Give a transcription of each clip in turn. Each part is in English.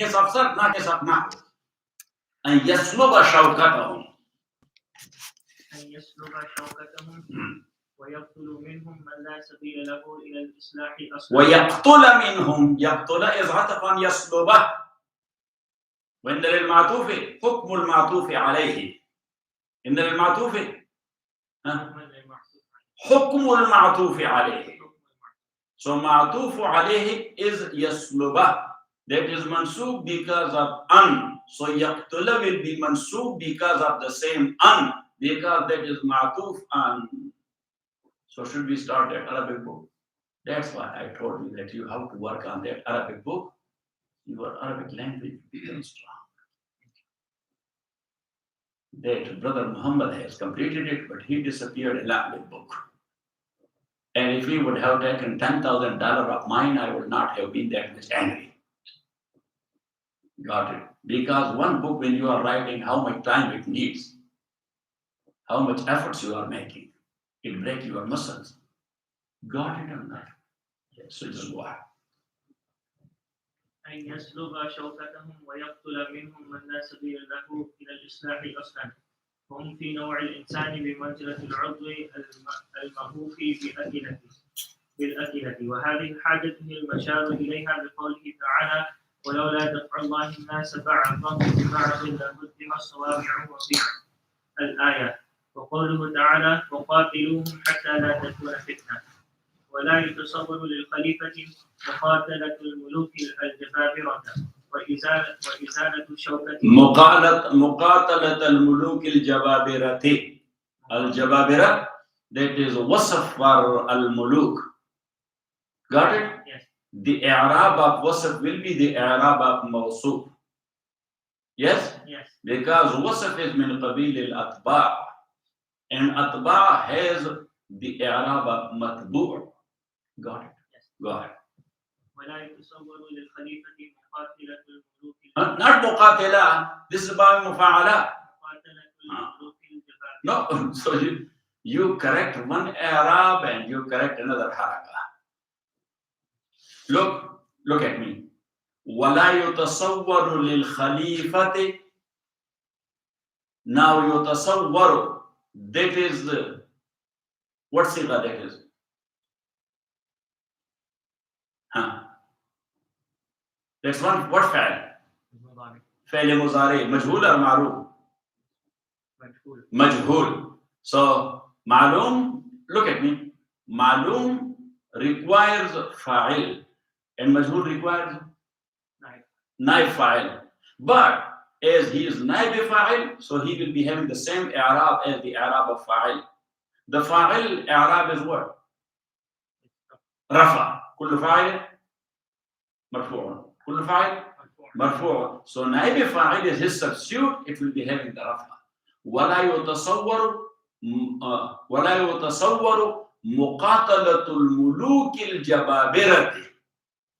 case of sir, not case of now. And yasluba shawkatahum. أن يسلب شوكتهم ويقتل منهم من لا سبيل له إلى الإصلاح أصلا. ويقتل منهم يقتل إذ عطفا يسلبه. وإن للمعطوف حكم المعطوف عليه. إن للمعطوف حكم المعطوف عليه. So معطوف عليه is يسلبه. That is mansub because of an. So yaqtula will be mansub because of the same an. Because that is ma'tuf an. So should we start that Arabic book? That's why I told you that you have to work on that Arabic book. Your Arabic language becomes strong. That brother Muhammad has completed it, but he disappeared along with book. And if he would have taken $10,000 of mine, I would not have been that much angry. Got it? Because one book, when you are writing, how much time it needs, how much efforts you are making, it breaks your muscles. Got it or not? Yes, so just go ahead. أن يسلب شوكتهم ويقتل منهم من لا سبيل له إلى الإصلاح أصلا. هم في نوع الإنسان بمنزلة العضو المهوف بالأكلة وهذه حاجته المشار إليها بقوله تعالى ولولا دفع الله الناس بعضهم ببعض لهدم الصوامع وبيع الآية. وقوله تعالى وقاتلوهم حتى لا تكون فتنة. ولا يتصور للخليفة مقاتلة الملوك الجبابرة وإزالة شوكة مقاتلة الملوك الجبابرة. الجبابرة, that is wasf for al-muluk. Got it? Yes. The i'rab of wasf will be the i'rab of mawsuf. Yes? Yes. Because wasf is min qabil al-atba'. And atba' has the i'rab of matbu'. Got it? Yes. Go ahead. ولا يتصور للخليفة مقاتلة الملوك Not muqatila. This is about mufa'ala. مقاتلة الملوك الجبابرة. No. So you correct one i'rab and you correct another haraka. Look at me. ولا يتصور للخليفة. Now يتصور, that is the, what sigha that is? That's one, what fa'al? Fa'al muzari, majhul or ma'ruf? Majhul. So, ma'lum, look at me. Ma'lum requires fa'il and majhul requires naib fa'il. But as he is naib fa'il, so he will be having the same i'rab as the i'rab of fa'il. The fa'il i'rab is what? Rafa. Kullu fa'il marfu'. Kullu fa'il marfu'. So naib fa'il is his substitute, it will be having the rafa. ولا يتصور مقاتلة الملوك الجبابرة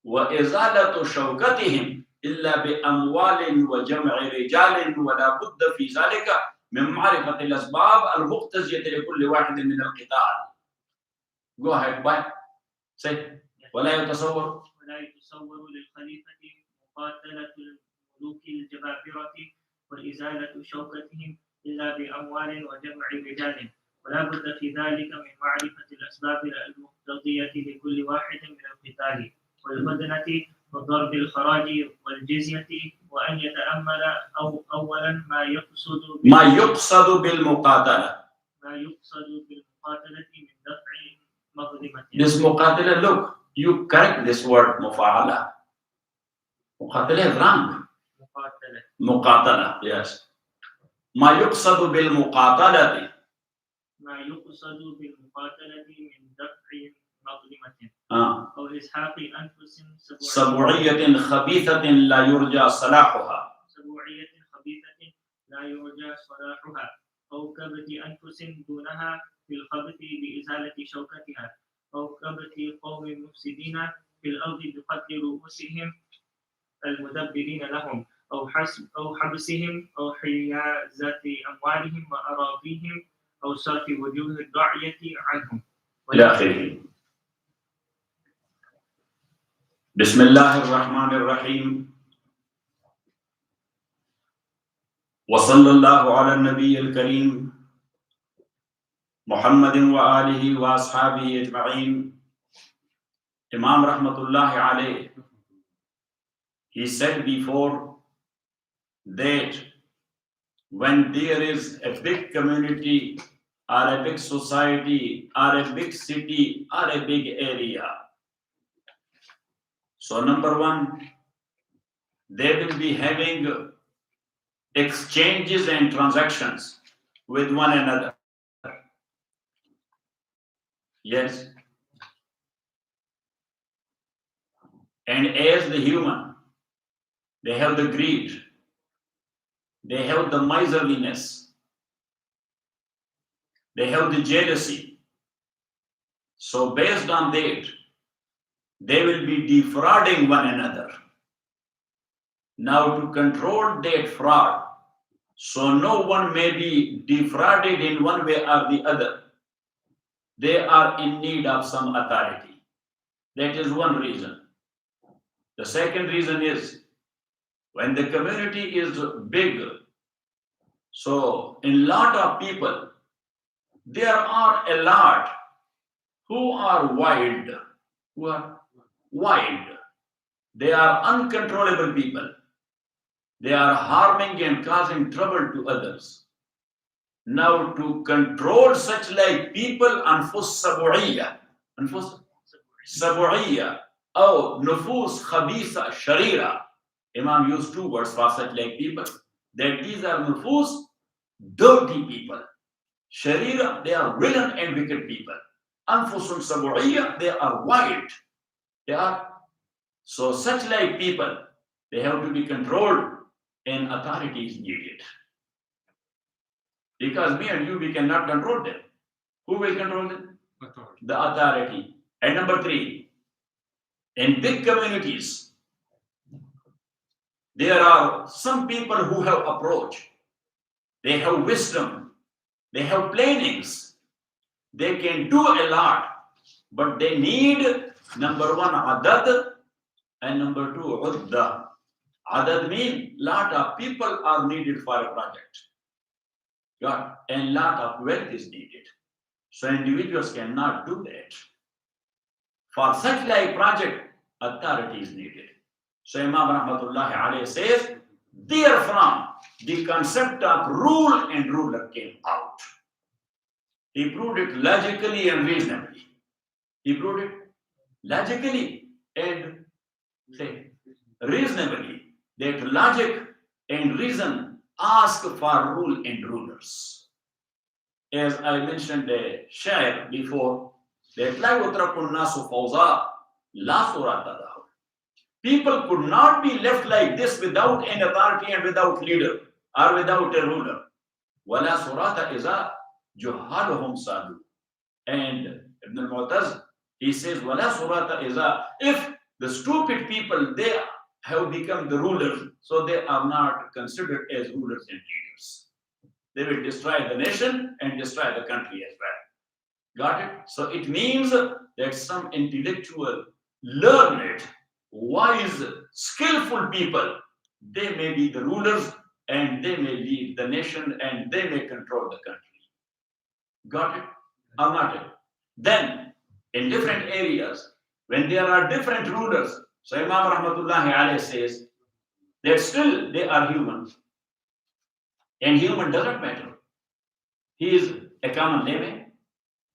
وإزالة شوكتهم إلا بأموال وجمع رجال ولا بد في ذلك من معرفة الأسباب المقتضية لكل واحد من القتال. Go ahead, bye. Say. ولا يتصور للخليفة مقاتلة الملوك الجبابرة وإزالة شوكتهم إلا بأموال وجمع رجال ولا بد في ذلك من معرفة الأسباب المقتضية لكل واحد من القتال والهدنة وضرب الخراج والجزية وأن يتأمل أولا ما يقصد بالمقاتلة من دفع مظلمة. This muqatila, look, you correct this word mufa'ala. Muqatila is wrong. Muqatala, yes. ما يقصد بالمقاتلة. ما يقصد بالمقاتلة من دفع مظلمة أو إسحاق أنفس سبوعية خبيثة لا يرجى صلاحها. سبوعية خبيثة لا يرجى صلاحها أو كبت أنفس دونها في الخبث بإزالة شوكتها أو كبت قوم مفسدين في الأرض بقتل رؤوسهم المدبرين لهم أو حبسهم أو حيازة أموالهم وأراضيهم أو صرف وجوه الرعية عنهم إلى آخره. بسم الله الرحمن الرحيم. وصلى الله على النبي الكريم محمد وآله وأصحابه أجمعين. Imam Rahmatullahi alayh, he said before that when there is a big community or a big society or a big city or a big area, so number one, they will be having exchanges and transactions with one another. Yes. And as the human, they have the greed, they have the miserliness, they have the jealousy. So based on that, they will be defrauding one another. Now to control that fraud, so no one may be defrauded in one way or the other, they are in need of some authority. That is one reason. The second reason is when the community is big, so in lot of people, there are a lot who are wild, They are uncontrollable people. They are harming and causing trouble to others. Now to control such like people, anfus sabu'iyya, or nufus khabisa sharira. Imam used two words for such like people. That these are nufus, dirty people. Sharira, they are villain and wicked people. Anfusun sabu'iyya, they are wild. They are so such like people, they have to be controlled and authority is needed. Because me and you, we cannot control them. Who will control them? Authority. The authority. And number three, in big communities, there are some people who have approach. They have wisdom. They have plannings. They can do a lot, but they need number one, adad, and number two, udda. Adad means lot of people are needed for a project. God, and lot of wealth is needed. So individuals cannot do that. For such like project, authority is needed. So Imam Rahmatullahi alayhi says, therefrom the concept of rule and ruler came out. He proved it logically and reasonably. He proved it logically and reasonably. That logic and reason ask for rule and rulers. As I mentioned a share before, that la yutrakun nasu fawza la surata lahu. People could not be left like this without an authority and without leader or without a ruler. Wala surata iza juhaluhum sadu. And Ibn al-Mu'taz, he says, wala surata iza, if the stupid people, they have become the rulers, so they are not considered as rulers and leaders. They will destroy the nation and destroy the country as well. Got it? So it means that some intellectual, learned, wise, skillful people, they may be the rulers and they may lead the nation and they may control the country. Got it? Or not it? Then, in different areas, when there are different rulers, so Imam Rahmatullahi alayhi says that still they are human. And human doesn't matter. He is a common layman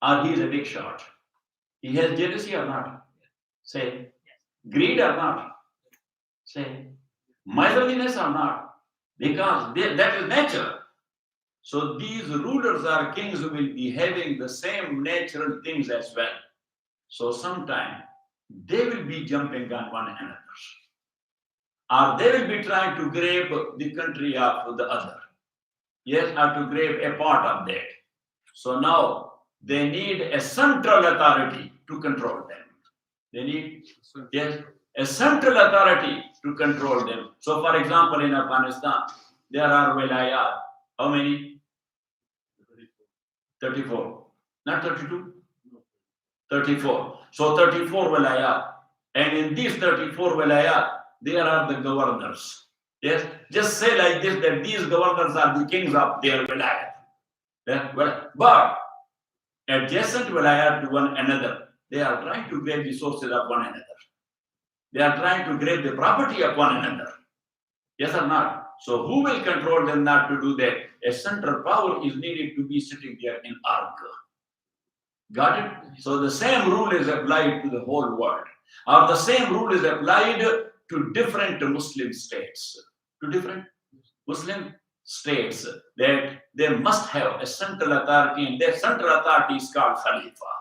or he is a big shot. He has jealousy or not? Say, greed or not? Say, miserliness or not? Because that is nature. So these rulers or kings will be having the same natural things as well. So sometime they will be jumping on one another. Or they will be trying to grab the country of the other. Yes, or to grab a part of that. So now they need a central authority to control them. They need, yes, a central authority to control them. So for example, in Afghanistan, there are wilayat. How many? 34. Not 32? 34. So 34 wilayat. And in these 34 wilayat, there are the governors. Yes, just say like this that these governors are the kings of their vilayat. Yeah? But adjacent vilayat to one another, they are trying to grab resources of one another. They are trying to grab the property of one another. Yes or not? So who will control them not to do that? A central power is needed to be sitting there in arc. Got it? So the same rule is applied to the whole world. Or the same rule is applied to different Muslim states. To different Muslim states, that they must have a central authority, and their central authority is called Khalifa.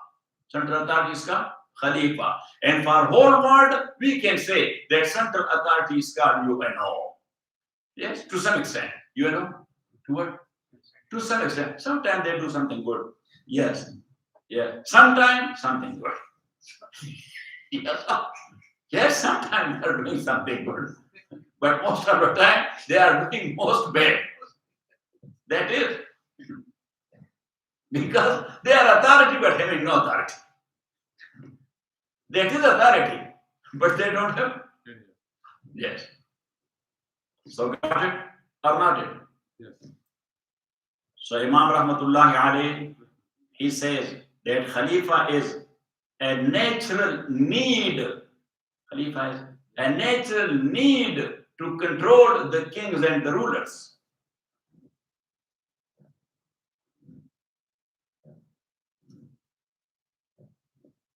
Central authority is called Khalifa. And for whole world, we can say that central authority is called UNO. Yes, to some extent. UNO? To what? To some extent. Sometimes they do something good. Yes. Yeah. Sometimes something good. Yes. Yes, sometimes they are doing something good. But most of the time, they are doing most bad. That is because they are authority but having no authority. That is authority, but they don't have. Yes. So got it or not it? Yes. So Imam Rahmatullahi alayhi, he says that Khalifa is a natural need. Khalifa is a natural need to control the kings and the rulers.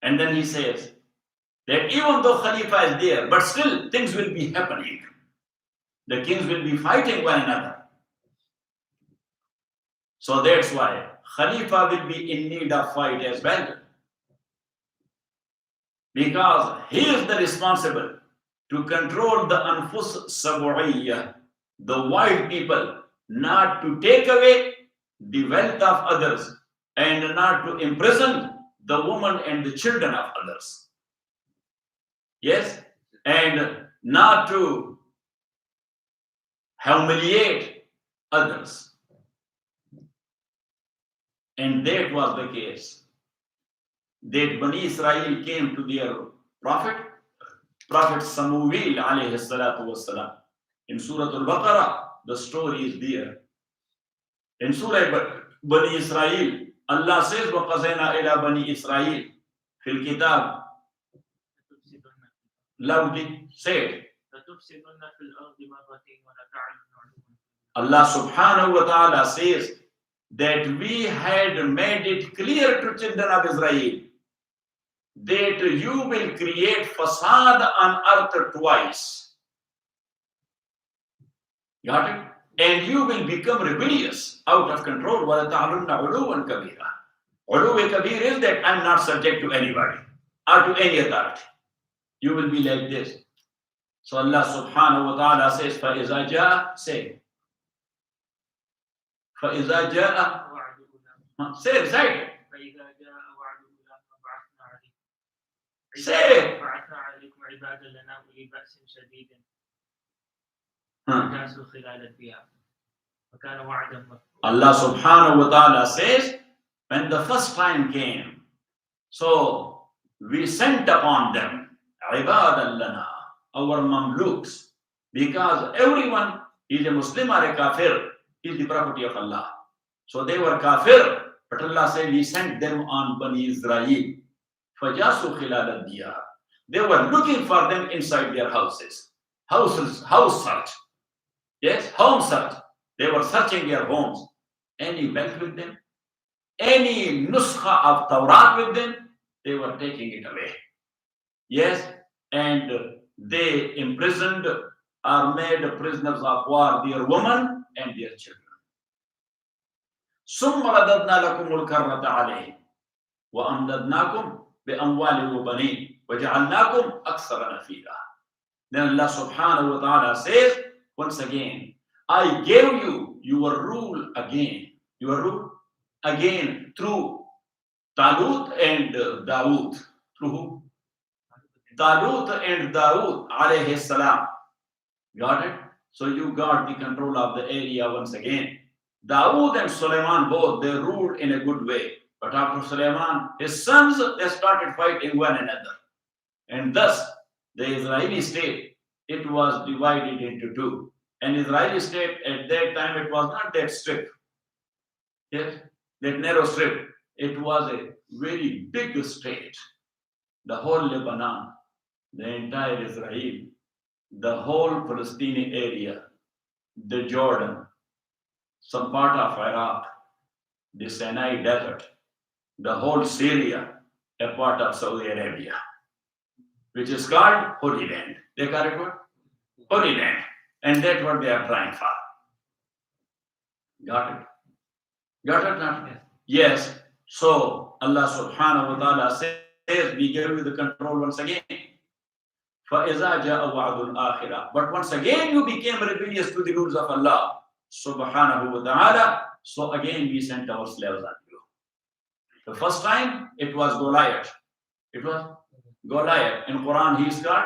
And then he says that even though Khalifa is there, but still things will be happening. The kings will be fighting one another. So that's why Khalifa will be in need of fight as well. Because he is the responsible to control the anfus sabu'iyya, the wild people, not to take away the wealth of others and not to imprison the woman and the children of others. Yes, and not to humiliate others. And that was the case. That Bani Israel came to their Prophet Samuel alayhi salatu wasalam. In Surah Al-Baqarah, the story is there. In Surah Bani Israel, Allah says, وَقَزَيْنَا إِلَى بَنِي إِسْرَائِيلِ فِي الْكِتَابِ. Loudly said. Allah subhanahu wa ta'ala says that we had made it clear to children of Israel that you will create fasad on earth twice. Got it? And you will become rebellious, out of control. وَلَتَعْلُنَّ عُلُوًّا كَبِيرًا. Uluw kabir is that I'm not subject to anybody or to any authority. You will be like this. So Allah subhanahu wa ta'ala says, فَإِذَا جَاءَ, say. فَإِذَا جَاءَ, say, recite it. Say. Allah subhanahu wa ta'ala says, when the first time came, so we sent upon them ibadan lana, our mamluks, because everyone is a Muslim or a kafir, is the property of Allah. So they were kafir, but Allah said we sent them on Bani Israel. Fajasu khilal al-diyar. They were looking for them inside their houses. House search. Yes, home search. They were searching their homes. Any wealth with them, any nuskha of Tawrat with them, they were taking it away. Yes, and they imprisoned or made prisoners of war their women and their children. ثم رددنا لكم الكرة عليهم وأمددناكم بأموال وبنين وجعلناكم أكثر نفيرا. Then Allah subhanahu wa ta'ala says once again, I gave you your rule again. Your rule again through Talut and Dawood. Through who? Talut and Dawood alayhi salam. Got it? So you got the control of the area once again. Dawood and Sulaiman both, they ruled in a good way. But after Sulaiman, his sons, they started fighting one another. And thus, the Israeli state, it was divided into two. And Israeli state at that time, it was not that strip, yes, that narrow strip. It was a very big state. The whole Lebanon, the entire Israel, the whole Palestinian area, the Jordan, some part of Iraq, the Sinai Desert, the whole Syria, a part of Saudi Arabia, which is called Holy Land. They call it what? Holy Land. And that's what they are trying for. Got it? Got it now? Yes. So Allah subhanahu wa ta'ala says, we give you the control once again. فَإِذَا جَاءَ وَعْدُ الْآخِرَةِ. But once again you became rebellious to the rules of Allah subhanahu wa ta'ala. So again we sent our slaves on you. The first time it was Goliath. It was Goliath. In Quran he is called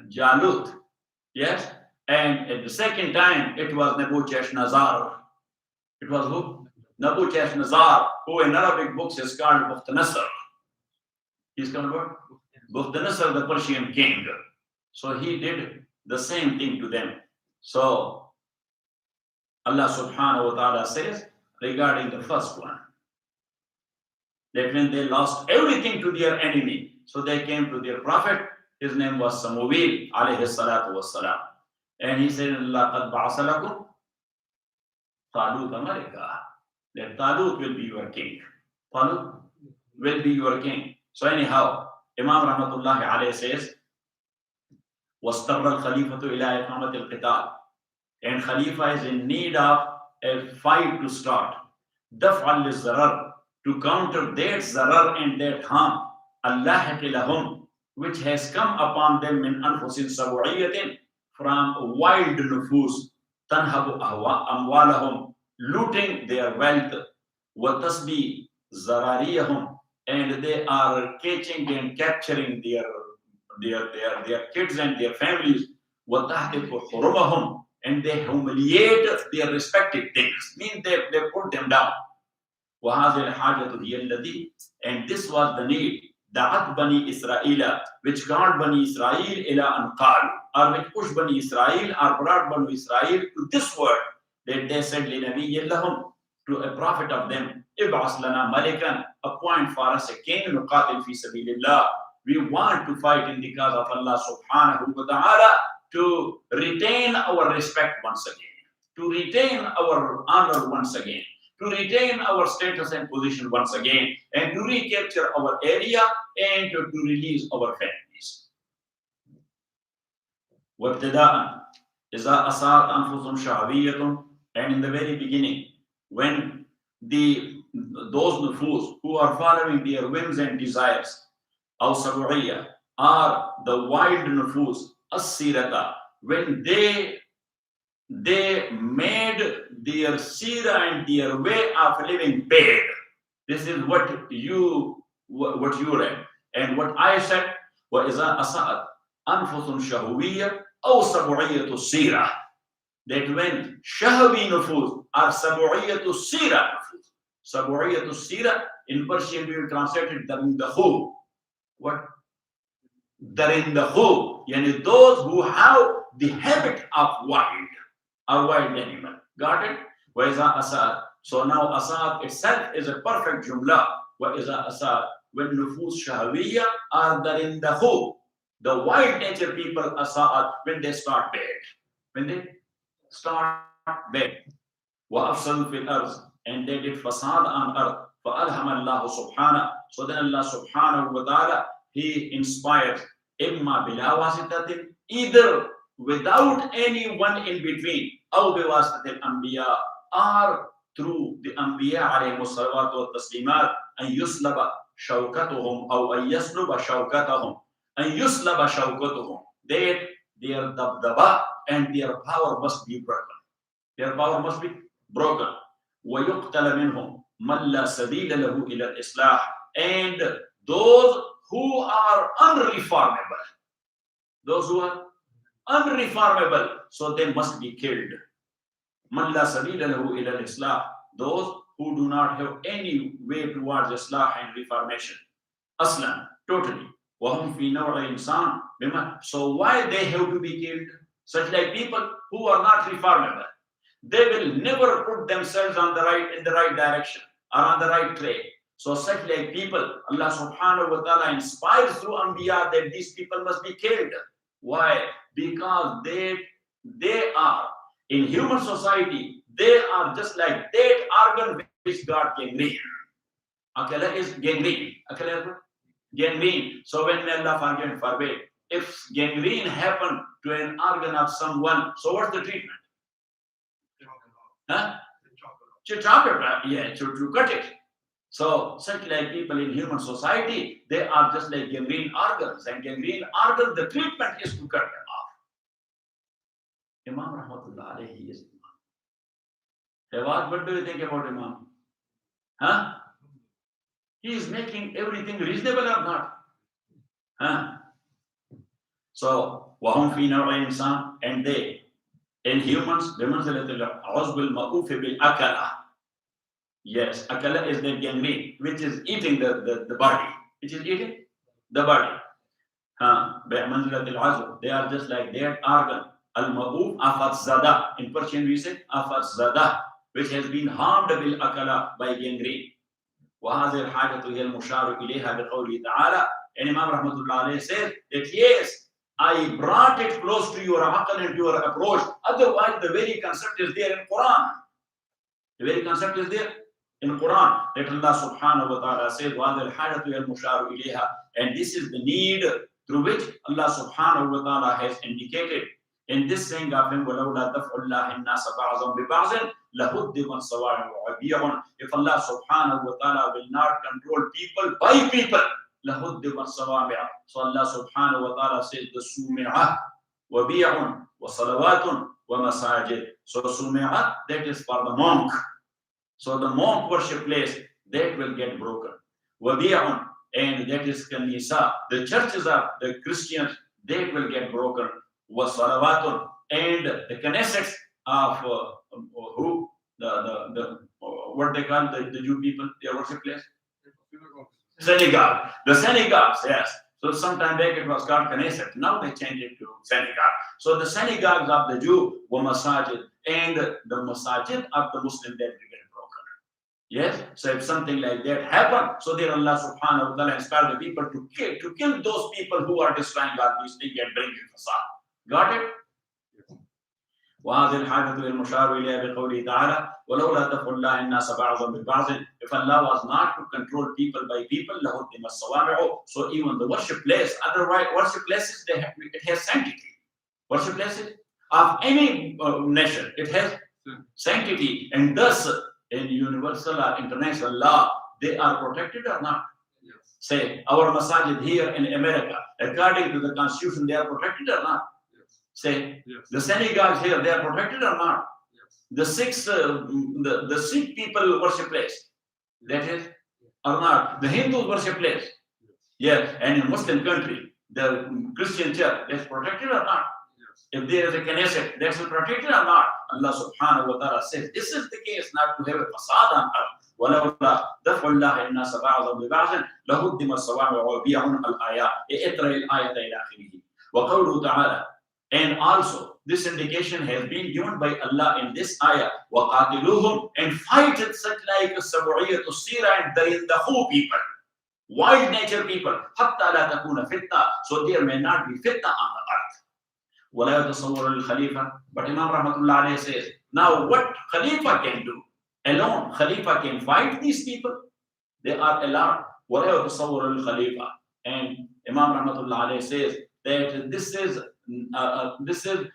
Jalut. Yes. And at the second time it was Nebuchadnezzar. It was who? Nebuchadnezzar, who in Arabic books is called Bukhtanasar. He's called what? Bukhtanasar, the Persian king. So he did the same thing to them. So Allah subhanahu wa ta'ala says regarding the first one, that when they lost everything to their enemy, so they came to their prophet, his name was Samuel alayhi salatu wassalam. And he said, لَقَدْ بَعَثَ لَكُمْ طَالُوتَ مَلِكًا. That Talut will be your king. Talut will be your king. So anyhow, Imam Rahmatullahi alayhi says, وَاسْتَبْرَ الْخَلِيفَةُ إِلَىٰ إِقَامَةِ الْقِتَالِ. And Khalifa is in need of a fight to start. دَفْعًا لِلزَّرَرِ. To counter that zarar and that harm, Allah lahum, which has come upon them min anfusin sabu'iyatin, from wild nufus, tanhabu amwalahum, looting their wealth, wa tasbi zarariyahum, and they are catching and capturing their kids and their families, wa tahdifu hurumahum, and they humiliate their respective things, mean they put them down. وَهَذِهِ الْحَاجَةُ هِيَ الَّذِي, and this was the need, دَعَتْ بَنِي إِسْرَائِيلَ, which called Bani Israel إِلَىٰ أَنْ قَالُوا, or which pushed Bani Israel, or brought Bani Israel to this word, that they said لِنَبِيٍّ لَهُمْ, to a prophet of them, إِبْعَثْ لَنَا مَلِكًا, appoint for us a king, نُقَاتِلْ فِي سَبِيلِ اللَّهِ. We want to fight in the cause of Allah subhanahu wa ta'ala, to retain our respect once again, to retain our honor once again, to retain our status and position once again, and to recapture our area and to release our families. وَابْتِدَاءً إِذَا أَصَابَتْ أَنفُسُهُمْ شَهْوَيَّةٌ, and in the very beginning, when those nufus who are following their whims and desires, أَوْ سَبُعِيَّةٌ, are the wild nufus, as-sirata, when they made their sira and their way of living bad. This is what you read. And what I said, وَإِذَا أَصَأَتْ أَنفُسٌ شَهْوِيَّةٌ أَوْ سَبُعِيَّةُ السِّيرَةِ, that when shahwi nufus are sabu'iyyatu sira nufus. Sabu'iyyatu sira, in Persian we will translate it darindahu. What? Darindahu, yani those who have the habit of wild, a wild animal. Got it? وَإِذَا أَسَادْ. So now asad itself is a perfect jumla. وَإِذَا أَسَادْ, when nufus shahwiyya are darindahu, the wild nature people asad, when they start bad. When they start bad. وَأَفْسَدُوا فِي الْأَرْضِ, and they did fasad on earth. فَأَلْهَمَ اللَّهُ سُبْحَانَهُ. So then Allah subhanahu wa ta'ala, He inspired إِمَّا بِلَا وَاسِطَةٍ, either without anyone in between, أو بواسطة الأنبياء, or through the Anbiya عليهم الصلوات والتسليمات, أن يسلب شوكتهم أو أن يسلب شوكتهم, أن يسلب شوكتهم, that their dabdaba and their power must be broken. Their power must be broken. وَيُقْتَلَ مِنْهُمْ مَنْ لَا سَبِيلَ لَهُ إِلَى الْإِصْلَاحِ, and those who are unreformable, those who are unreformable, so they must be killed. مَنْ لَا سَبِيلَ لَهُ إِلَى الْإِصْلَاحِ, those who do not have any way towards Islah and reformation. Aslan, totally. وَهُمْ فِي نَوْعِ إِنسَانٍ, so why they have to be killed? Such like people who are not reformable. They will never put themselves in the right direction or on the right track. So such like people, Allah subhanahu wa ta'ala inspires through Anbiya that these people must be killed. Why? Because they are in human society, they are just like that organ which got gangrene. Akala is gangrene. Akala is gangrene. So when may Allah forgive and forbid, if gangrene happened to an organ of someone, so what's the treatment? Huh? To chop it, yeah, to cut it. So such like people in human society, they are just like gangrene organs, and gangrene organs, the treatment is to cut them off. Imam Rahmatullah alayhi is Imam. What do you think about Imam? Huh? He is making everything reasonable or not? Huh? So, وَهُمْ فِي نَوْعِ إِنسَانٍ, and they, in humans, بِمَنْزِلَةِ الْعُضْوِ الْمَأْوُوفِ بِالْأَكَلَةِ. Yes, akala is the gangrene, which is eating the body. Which is eating the body. بِمَنْزِلَةِ الْعُضْوِ, they are just like their organ. Al-Ma'uf afat zada. In Persian we say afat zada, which has been harmed bil akala by gangrene. وَهَذِهِ الْحَاجَةُ هِيَ الْمُشَارُ إِلَيْهَا بِقَوْلِهِ تَعَالَى. And Imam Rahmatullah alayhi says that yes, I brought it close to your aql and to your approach. Otherwise, the very concept is there in Quran. The very concept is there in Quran. That Allah subhanahu wa ta'ala says, وَهَذِهِ الْحَاجَةُ هِيَ الْمُشَارُ إِلَيْهَا. And this is the need through which Allah subhanahu wa ta'ala has indicated in this saying of him, وَلَوْلَا دَفْعُ اللَّهِ النَّاسَ بَعْضًا بِبَعْضٍ لَهُدِّمَتْ صَوَامِعُ وَبِيَعٌ. If Allah subhanahu wa ta'ala will not control people by people, لَهُدِّمَتْ صَوَامِعُ. So Allah subhanahu wa ta'ala says, the سُومِعَةٌ وَبِيَعٌ وَصَلَوَاتٌ وَمَسَاجِدٌ. So سُومِعَةٌ, that is for the monk. So the monk worship place, that will get broken. وَبِيَعٌ, and that is kanisa, the churches of the Christians, that will get broken. وَصَلَوَاتٌ, and the Knesset of who? The what they call the Jew people, their worship place? Synagogue. The synagogues, yes. So sometime back it was called Knesset. Now they changed it to synagogue. So the synagogues of the Jew were masajid, and the masajid of the Muslim, that will get broken. Yes. So if something like that happened, so there Allah subhanahu wa ta'ala inspired the people to kill those people who are destroying all these things and bringing fasad. Got it? وَهَذِهِ الْحَاجَةُ الْمُشَارُ إِلَيْهَا بِقَوْلِهِ تَعَالَى وَلَوْلَا دَفْعُ اللَّهِ النَّاسَ بَعْضًا بِبَعْضٍ. If Allah was not to control people by people, لَهُدِّمَتْ صَوَامِعُ. So even the worship place, otherwise worship places, it has sanctity. Worship places of any nation, it has sanctity, and thus in universal or international law, they are protected or not? Yes. Say our masajid here in America, according to the Constitution, they are protected or not? Say, yes. The synagogues here, they are protected or not? Yes. The Sikh people worship place, that is, or not? The Hindus worship place, yes. And in Muslim country, the Christian church, that's protected or not? Yes. If there is a Knesset, that's protected or not? Allah subhanahu wa ta'ala says, this is the case, not to have a fasad on earth. وَلَوْلَا دَفْعُ اللَّهِ النَّاسَ بَعْضًا بِبَعْضٍ لَهُدِّمَتْ صَوَامِعُ وَبِيَعٌ الْآيَةِ اقْرَأِ الْآيَةَ إِلَى آخِرِهِ. وَقَوْلُهُ تَعَالَى. And also, this indication has been given by Allah in this ayah. وَقَاتِلُوهُمْ, and fight it such like Sabu'iyyat Sira and Darindahu people, wild nature people. حَتَّى لَا تَكُونَ فِتْنَةً, so there may not be fitna on the earth. وَلَا يَتَصَوَّرُ الْخَلِيفَةِ. But Imam Rahmatullah alayhi says, now what Khalifa can do? Alone, Khalifa can fight these people. They are allowed. وَلَا يَتَصَوَّرُ الْخَلِيفَةِ. And Imam Rahmatullah alayhi says that this is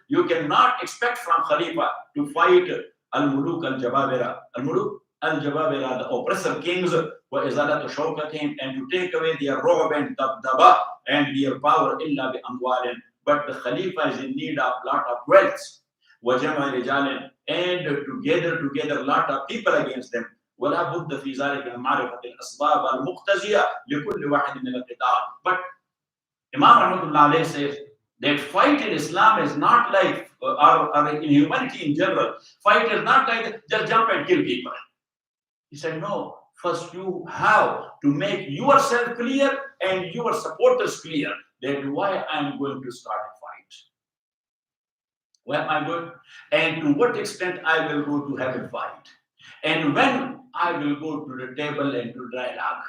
you cannot expect from Khalifa to fight al-muluk al-jababira. Al-muluk al-jababira, the oppressor kings, wa izalatu shawkatihim, and to take away their robe and dabdaba and their power illa bi amwalin. But the Khalifa is in need of lot of wealth. Wa jam'a rijalin, and to gather lot of people against them. ولا بد في ذلك من معرفة الأسباب المقتضية لكل واحد من القتال. But Imam Rahmatullah alayhi says that fight in Islam is not like, or in humanity in general, fight is not like just jump and kill people. He said, no, first you have to make yourself clear and your supporters clear that why I am going to start a fight. Where am I going? And to what extent I will go to have a fight? And when I will go to the table and to dialogue.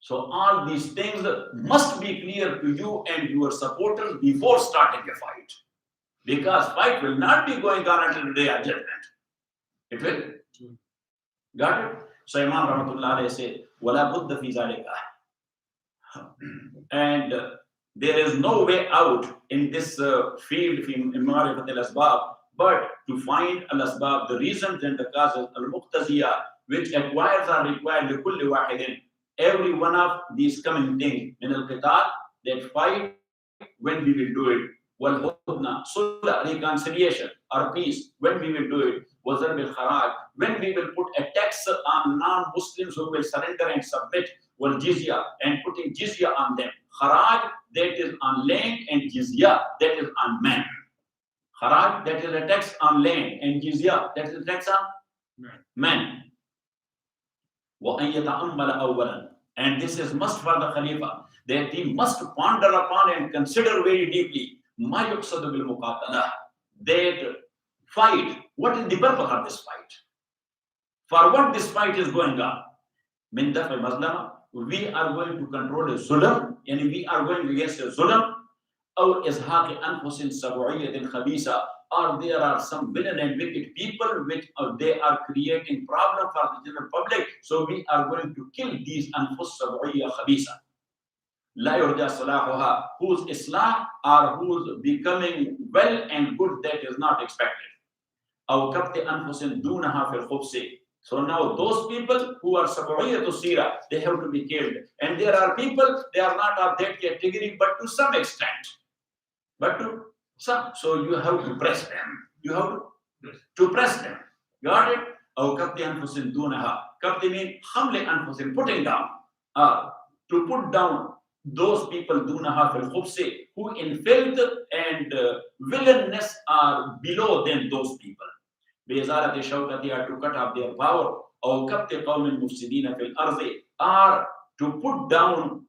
So all these things must be clear to you and your supporters before starting a fight. Because fight will not be going on until the day of judgment. It will. Got it? So Imam Rahmatullah alayhi said, وَلَا بُدَّ فِي ذَلِكَ. And there is no way out in this field in Ma'rifat al-Asbab, but to find al-Asbab, the reasons and the causes, al-Muqtaziyah, which acquires are required لِكُلِّ وَاحِدٍ. Every one of these coming things, min al-qital, that fight, when we will do it, wal-hudna, sulh, reconciliation, or peace, when we will do it, wazar bil-kharaj, when we will put a tax on non-Muslims who will surrender and submit, wal-jizya, and putting jizya on them. Kharaj, that is on land, and jizya, that is on men. Kharaj, that is a tax on land, and jizya, that is a tax on men. وَأَن يَتَأَمَّلَ أَوَّلًا. And this is must for the Khalifa, that he must ponder upon and consider very deeply مَا يُقْصَدُ بِالْمُقَاتَلَةِ. That fight, what is the purpose of this fight? For what this fight is going on? مِنْ دَفْعِ مَظْلَمَةٍ. We are going to control a zulm, and we are going against a zulm, أو إزهاق أنفس سبعية خبيثة, or there are some villain and wicked people which they are creating problem for the general public, so we are going to kill these أنفس سبعية خبيثة. Law يرجى صلاحها, whose islah or whose becoming well and good that is not expected. أو كبت أنفس دونها في الخبث. So now those people who are sab'iyya to sira, they have to be killed. And there are people, they are not of that category, but to some extent. But to some, so you have to press them. You have to press them. Got it? أو كبت أنفس دونها. كبت means حمل أنفس, putting down. To put down those people دونها في الخبث, who in filth and villainess are below than those people. بإزالة شوكتها, to cut off their power, أو كبت قوم مفسدين في الأرض, or to put down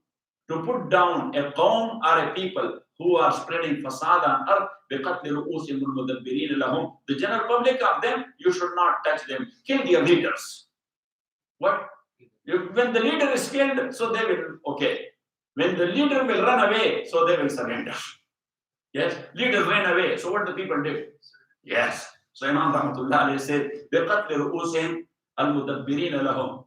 a qawm or a people who are spreading fasad on earth, بقتل رؤوسهم المدبرين لهم. The general public of them, you should not touch them. Kill their leaders. What? When the leader is killed, so they will, okay. When the leader will run away, so they will surrender. Yes, leaders ran away, so what the people did? Yes. So Imam Rahmatullah alayhi said, بِقَتْلِ رُؤُوسِهِمْ الْمُدَبِّرِينَ لَهُمْ,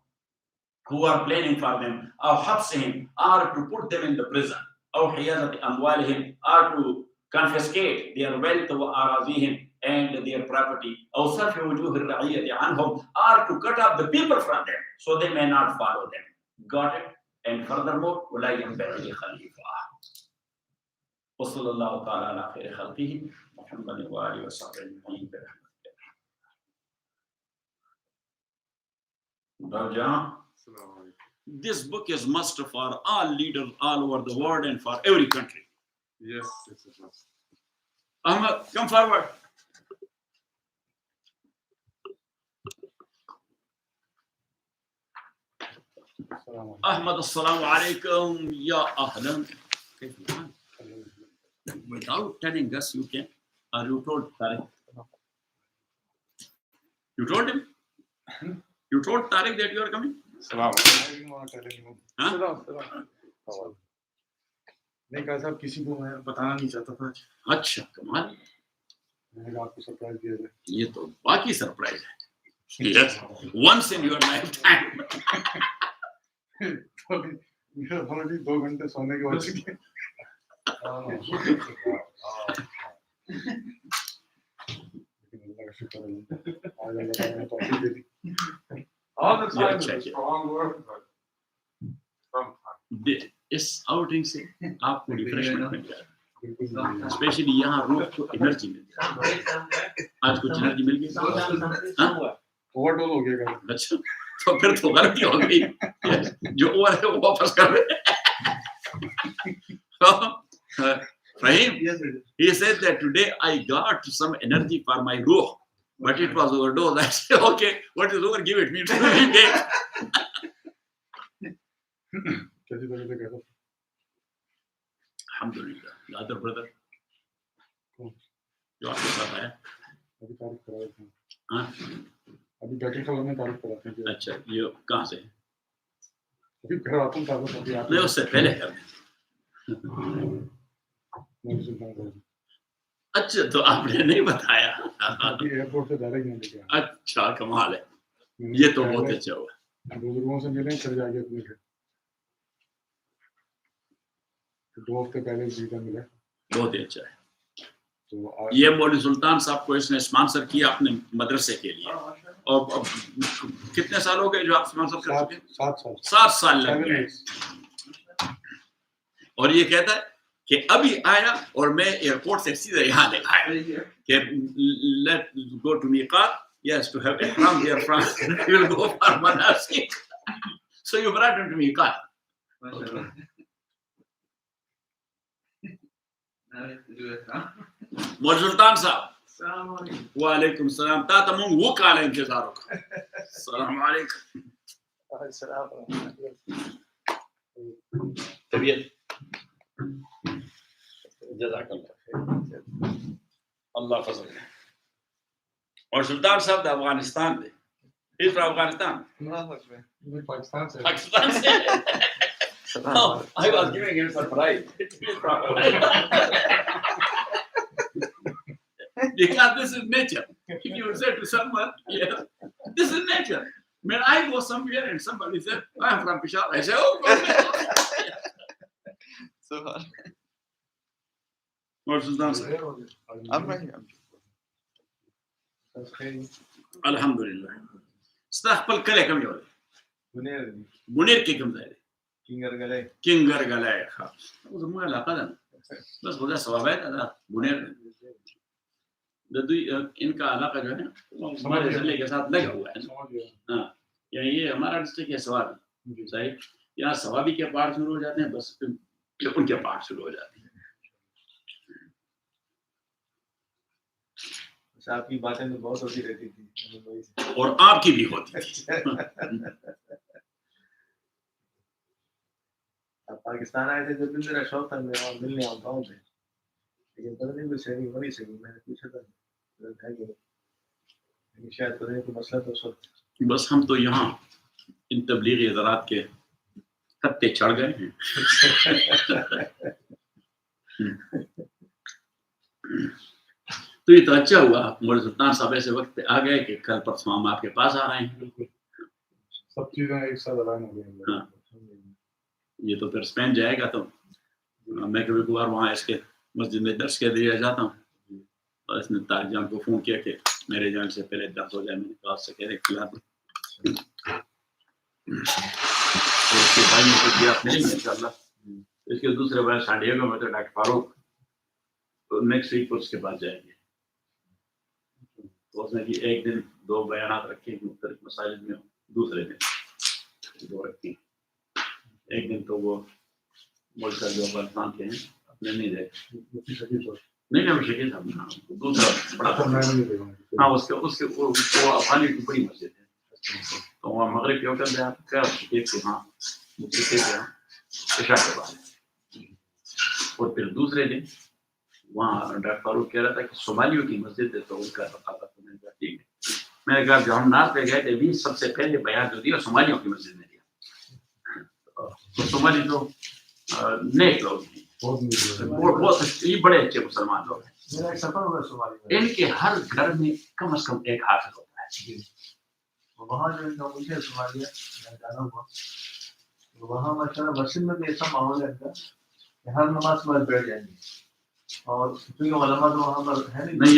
who are planning for them, أو حبسهم, or to put them in the prison, أو حيازة أموالهم, or to confiscate their wealth وأراضيهم and their property, أو صرف وجوه الرعية عنهم, or to cut off the people from them, so they may not follow them. Got it? And furthermore, ولا ينبغي لخليفة. وصلى الله تعالى على خير خلقه محمد وآله وصحبه أجمعين. This book is must for all leaders all over the world and for every country. Yes, it's a must. Ahmad, come forward. Ahmad, assalamu alaikum. Ya ahlan. Without telling us, you can. Or you told Tariq? You told him? You told Tariq that you are coming? I didn't want to tell anyone. Huh? नहीं कहा साहब किसी को मैं बताना नहीं चाहता था. अच्छा, कमाल. मैंने कहा आपको सरप्राइज दिया जाए. ये तो बाकी सरप्राइज है. Yes, once in your lifetime. तो मेरा ऑलरेडी 2 घंटे सोने के बच गए. लेकिन अल्लाह का शुक्र है आज अल्लाह ने तौफीक दे दी. All the time is a strong word, but sometimes. इस आउटिंग से आपको रिफ्रेशमेंट मिल जाएगा. स्पेशली यहाँ रूह को एनर्जी मिल जाएगी. आज कुछ एनर्जी मिल गई. ओवरडोज हो गया. अच्छा, तो फिर तो गलती हो गई. जो ओवर है वो वापस कर दे. Rahim, he said that today I got some energy for my ruh, but it was overdose. I said, okay, what is over? Give it me. कैसी तरह से कैसा? Alhamdulillah. The other brother. جو آپ کے ساتھ آیا؟ ابھی تعریف کرائے تھے. ہاں ابھی بیٹھے خلا میں تعریف کراتے ہیں. اچھا یہ کہاں سے؟ ابھی کرواتا ہوں تعریف ابھی آپ نہیں اس سے پہلے کر دیں. اچھا تو آپ نے نہیں بتایا. ابھی ایئرپورٹ سے ڈائریکٹ نہیں لے کے آیا. اچھا کمال ہے, یہ تو بہت اچھا ہوا. بزرگوں سے ملیں پھر جا کے اپنے گھر. 2 ہفتے پہلے ویزا ملا. بہت ہی اچھا ہے. تو یہ مولوی سلطان صاحب کو اس نے اسپانسر کیا اپنے مدرسے کے لیے. اور اب کتنے سال ہو گئے جو آپ اسپانسر کر چکے؟ 7 سال لگ گئے. اور یہ کہتا ہے کہ ابھی آیا اور میں ایئرپورٹ سے سیدھے یہاں لے آیا کہ لیٹ گو ٹو میقات. Yes, to have ihram there from you will go for manasik. So you brought him to میقات. مولوی سلطان صاحب وعلیکم السلام. تا تمام وہ کال انتظار ہوگا. السلام علیکم. طبیعت جزاک اللہ اللہ فضل. اور سلطان صاحب دا افغانستان دے. اس پر افغانستان پاکستان سے. پاکستان سے. No, I was giving him surprise. Because this is nature. If you say to someone, yes, this is nature. When I go somewhere and somebody says, I'm from Peshawar, I say, oh, So what's his name? I'm right here. Alhamdulillah. استقبل كله كم يوم؟ منير كي كم ذا؟ كينغر غلاي خلاص. وده مو علاقة ده. بس خدا ثوابات هذا منير. ده इनका علاقة जो है हमारे जिले के साथ लगा हुआ है. हाँ यानी ये हमारा डिस्ट्रिक्ट है सवाबी. सही. यहाँ सवाबी के पार्ट शुरू हो जाते हैं बस उनके पार्ट शुरू हो जाते हैं. آپ کی باتیں تو بہت ہوتی رہتی تھی اور آپ کی بھی ہوتی تھی. آپ پاکستان آئے تھے جب بھی میرا شوق تھا میں وہاں ملنے آؤں گاؤں میں, لیکن پتہ نہیں کوئی سیونگ ہو نہیں سکی. میں نے پوچھا تھا شاید پتہ نہیں کوئی مسئلہ تو اس وقت. بس ہم تو یہاں ان تبلیغی ادارات کے خطے چڑھ گئے ہیں. تو یہ تو اچھا ہوا مولوی سلطان صاحب ایسے وقت پہ آ گئے کہ کل پرسوں ہم آپ کے پاس آ رہے ہیں. سب چیزیں ایک ساتھ الائن ہو گئی. ہاں یہ تو پھر اسپین جائے گا تو میں کبھی کبھار وہاں اس کے مسجد میں درس کے لیے جاتا ہوں. اور اس نے طارق جان کو فون کیا کہ میرے جان سے پہلے درس ہو جائے. میں نے کہا سے کہہ رہے کھلا دیں. اس کے بھائیوں کو دیا نہیں ان شاء اللہ. اس کے دوسرے بھائی سانڈیگو میں تو ڈاکٹر فاروق نیکسٹ ویک اس کے پاس جائیں گے. تو اس نے ایک دن 2 بیانات رکھے مختلف مساجد میں. دوسرے دن 2 رکھی. ایک دن تو وہ ملک کا جو افغانستان کے ہیں اپنے نہیں رہے. نہیں وہ شکیل صاحب دوسرا بڑا ہاں اس کے وہ افغانی کی بڑی مسجد ہے. تو وہاں مغرب کے ہوٹل میں آپ کا شکیل کے ہاں مفتی کے یہاں عشاء کے بعد. اور پھر دوسرے دن وہاں ڈاکٹر فاروق کہہ رہا تھا کہ صومالیوں کی مسجد ہے تو ان کا ثقافت میں نے کہا ٹھیک ہے. میں نے کہا جو ہم ناز پہ گئے تھے بھی سب سے پہلے بیان جو دیا صومالیوں کی مسجد میں دیا. تو صومالی تو نیک لوگ ہیں بہت یہ بڑے اچھے مسلمان لوگ ہیں. میرا ایک سفر ہوا صومالی میں. ان کے ہر گھر میں کم از کم ایک حافظ ہوتا ہے. وہاں جو ان کا مجھے صومالیہ میں جانا ہوا وہاں ماشاءاللہ مسجد میں بھی ایسا ماحول ہے کہ ہر نماز کے بعد بیٹھ جائیں گے. اور کیونکہ علماء تو وہاں پر ہے نہیں.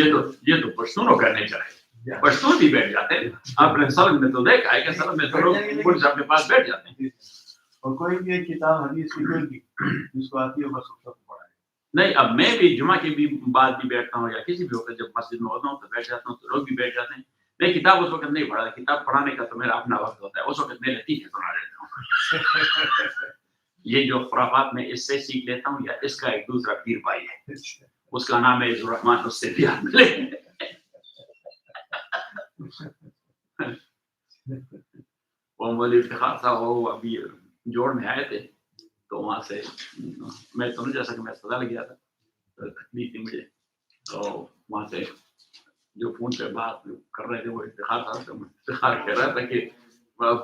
یہ تو پشتونوں کا نیچر ہے. پشتون بھی بیٹھ جاتے ہیں. آپ نے سرد میں تو دیکھا ہے کہ سرد میں تو لوگ مولوی صاحب کے پاس بیٹھ جاتے ہیں. اور کوئی بھی ایک کتاب حدیث کی کوئی بھی جس کو آتی ہے بس اس کو پڑھا ہے. نہیں اب میں بھی جمعہ کے بھی بعد بھی بیٹھتا ہوں یا کسی بھی وقت جب مسجد میں ہوتا ہوں تو بیٹھ جاتا ہوں تو لوگ بھی بیٹھ جاتے ہیں. میں کتاب اس وقت نہیں پڑھا. کتاب پڑھانے کا تو میرا اپنا وقت ہوتا ہے. اس وقت میں لطیفے سنا لیتا ہوں. یہ جو خرافات میں اس سے سیکھ لیتا ہوں یا اس کا ایک دوسرا پیر بھائی ہے اس کا نام ہے عبدالرحمان. اس سے بھی آپ ملے. وہ مولوی افتخار صاحب وہ ابھی جوڑ میں آئے تھے تو وہاں سے میں تو نہیں جا سکا. میں اسپتال گیا تھا تکلیف تھی مجھے تو وہاں وہاں سے جو فون پہ بات کر رہے تھے وہ افتخار تھا، تو افتخار کہہ رہا تھا کہ